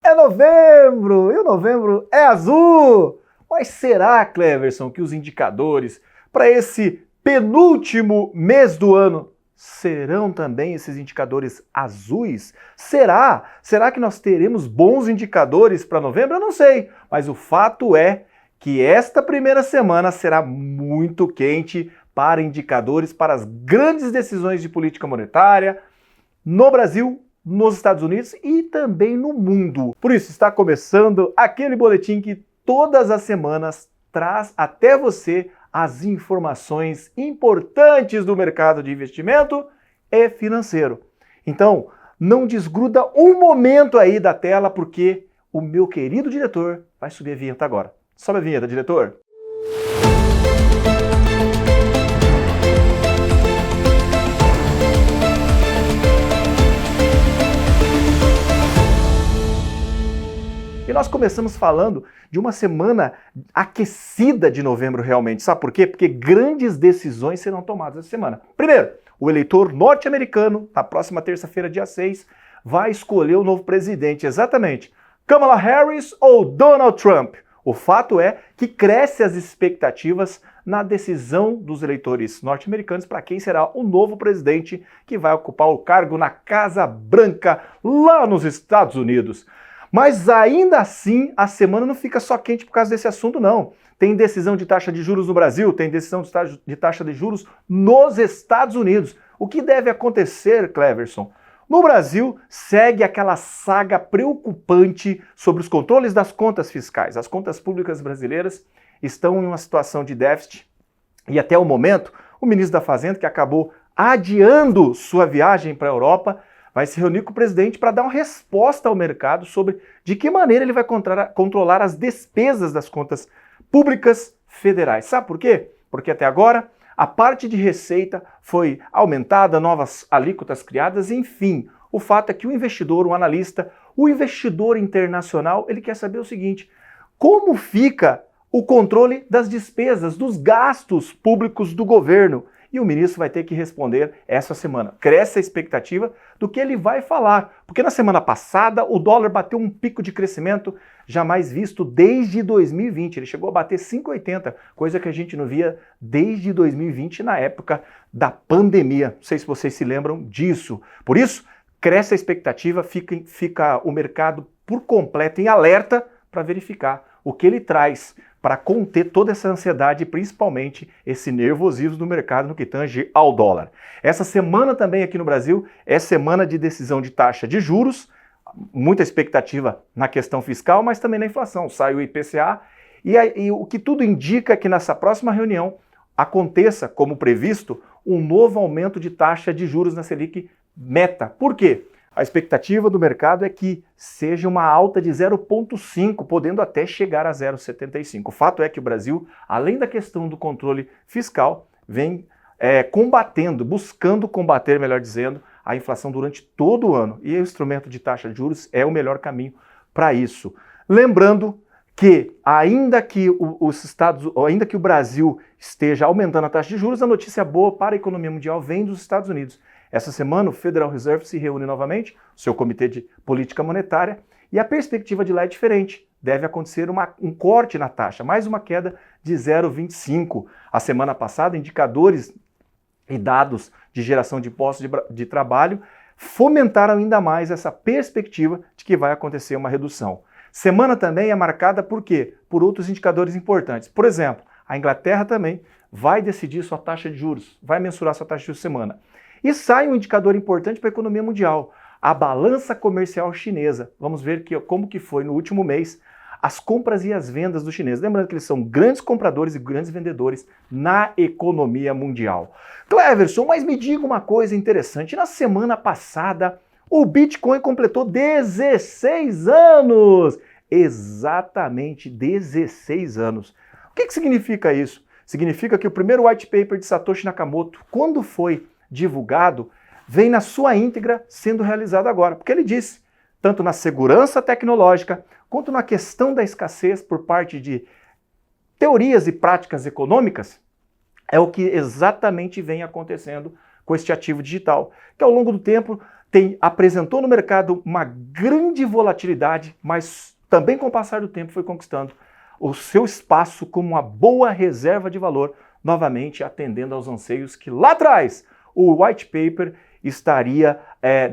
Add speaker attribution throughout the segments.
Speaker 1: É novembro! E o novembro é azul! Mas será, Cleverson, que os indicadores para esse penúltimo mês do ano serão também esses indicadores azuis? Será? Será que nós teremos bons indicadores para novembro? Eu não sei, mas o fato é que esta primeira semana será muito quente para indicadores para as grandes decisões de política monetária no Brasil, nos Estados Unidos e também no mundo. Por isso está começando aquele boletim que todas as semanas traz até você as informações importantes do mercado de investimento e financeiro. Então, não desgruda um momento aí da tela porque o meu querido diretor vai subir a vinheta agora. Sobe a vinheta, diretor. E nós começamos falando de uma semana aquecida de novembro realmente. Sabe por quê? Porque grandes decisões serão tomadas essa semana. Primeiro, o eleitor norte-americano, na próxima terça-feira, dia 6, vai escolher o novo presidente. Exatamente. Kamala Harris ou Donald Trump? O fato é que crescem as expectativas na decisão dos eleitores norte-americanos para quem será o novo presidente que vai ocupar o cargo na Casa Branca, lá nos Estados Unidos. Mas ainda assim, a semana não fica só quente por causa desse assunto, não. Tem decisão de taxa de juros no Brasil, tem decisão de taxa de juros nos Estados Unidos. O que deve acontecer, Cleverson? No Brasil, segue aquela saga preocupante sobre os controles das contas fiscais. As contas públicas brasileiras estão em uma situação de déficit e até o momento, o ministro da Fazenda, que acabou adiando sua viagem para a Europa, vai se reunir com o presidente para dar uma resposta ao mercado sobre de que maneira ele vai controlar as despesas das contas públicas federais. Sabe por quê? Porque até agora a parte de receita foi aumentada, novas alíquotas criadas, enfim. O fato é que o investidor, o analista, o investidor internacional, ele quer saber o seguinte: como fica o controle das despesas, dos gastos públicos do governo? E o ministro vai ter que responder essa semana. Cresce a expectativa do que ele vai falar, porque na semana passada o dólar bateu um pico de crescimento jamais visto desde 2020. Ele chegou a bater 5,80, coisa que a gente não via desde 2020 na época da pandemia. Não sei se vocês se lembram disso. Por isso, cresce a expectativa, fica o mercado por completo em alerta para verificar o que ele traz para conter toda essa ansiedade e principalmente esse nervosismo do mercado no que tange ao dólar. Essa semana também aqui no Brasil é semana de decisão de taxa de juros, muita expectativa na questão fiscal, mas também na inflação. Sai o IPCA e o que tudo indica é que nessa próxima reunião aconteça, como previsto, um novo aumento de taxa de juros na Selic meta. Por quê? A expectativa do mercado é que seja uma alta de 0,5, podendo até chegar a 0,75. O fato é que o Brasil, além da questão do controle fiscal, vem buscando combater, melhor dizendo, a inflação durante todo o ano. E o instrumento de taxa de juros é o melhor caminho para isso. Lembrando que, ainda que o Brasil esteja aumentando a taxa de juros, a notícia boa para a economia mundial vem dos Estados Unidos. Essa semana o Federal Reserve se reúne novamente, seu comitê de política monetária, e a perspectiva de lá é diferente. Deve acontecer um corte na taxa, mais uma queda de 0,25. A semana passada, indicadores e dados de geração de postos de trabalho fomentaram ainda mais essa perspectiva de que vai acontecer uma redução. Semana também é marcada por quê? Por outros indicadores importantes. Por exemplo, a Inglaterra também vai decidir sua taxa de juros, vai mensurar sua taxa de juros semana. E sai um indicador importante para a economia mundial, a balança comercial chinesa. Vamos ver como que foi no último mês as compras e as vendas dos chineses. Lembrando que eles são grandes compradores e grandes vendedores na economia mundial. Cleverson, mas me diga uma coisa interessante. Na semana passada, o Bitcoin completou 16 anos. Exatamente 16 anos. O que significa isso? Significa que o primeiro white paper de Satoshi Nakamoto, quando foi divulgado, vem na sua íntegra sendo realizado agora. Porque ele disse, tanto na segurança tecnológica, quanto na questão da escassez por parte de teorias e práticas econômicas, é o que exatamente vem acontecendo com este ativo digital, que ao longo do tempo apresentou no mercado uma grande volatilidade, mas também com o passar do tempo foi conquistando o seu espaço como uma boa reserva de valor, novamente atendendo aos anseios que lá atrás o white paper estaria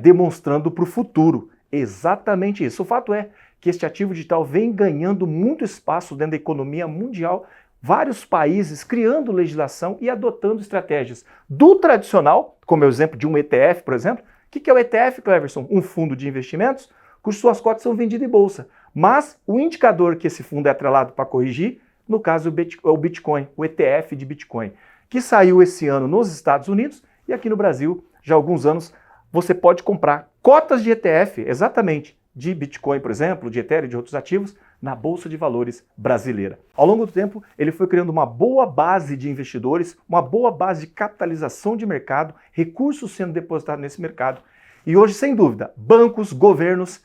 Speaker 1: demonstrando para o futuro. Exatamente isso. O fato é que este ativo digital vem ganhando muito espaço dentro da economia mundial, vários países criando legislação e adotando estratégias do tradicional, como é o exemplo de um ETF, por exemplo. O que é o ETF, Cleverson? Um fundo de investimentos cujas suas cotas são vendidas em bolsa. Mas o indicador que esse fundo é atrelado para corrigir, no caso é o Bitcoin, o ETF de Bitcoin, que saiu esse ano nos Estados Unidos e aqui no Brasil, já há alguns anos, você pode comprar cotas de ETF, exatamente, de Bitcoin, por exemplo, de Ethereum e de outros ativos, na Bolsa de Valores brasileira. Ao longo do tempo, ele foi criando uma boa base de investidores, uma boa base de capitalização de mercado, recursos sendo depositados nesse mercado. E hoje, sem dúvida, bancos, governos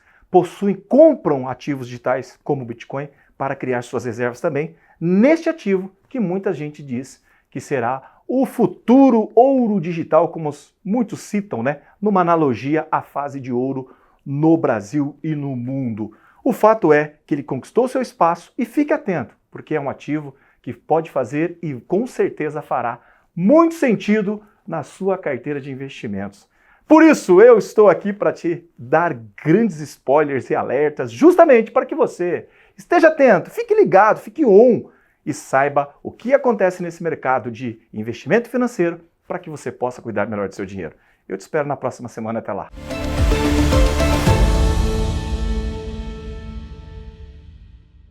Speaker 1: compram ativos digitais como o Bitcoin para criar suas reservas também neste ativo que muita gente diz que será o futuro ouro digital, como muitos citam, né? Numa analogia à fase de ouro no Brasil e no mundo. O fato é que ele conquistou seu espaço e fique atento, porque é um ativo que pode fazer e com certeza fará muito sentido na sua carteira de investimentos. Por isso, eu estou aqui para te dar grandes spoilers e alertas, justamente para que você esteja atento, fique ligado, fique on e saiba o que acontece nesse mercado de investimento financeiro para que você possa cuidar melhor do seu dinheiro. Eu te espero na próxima semana. Até lá!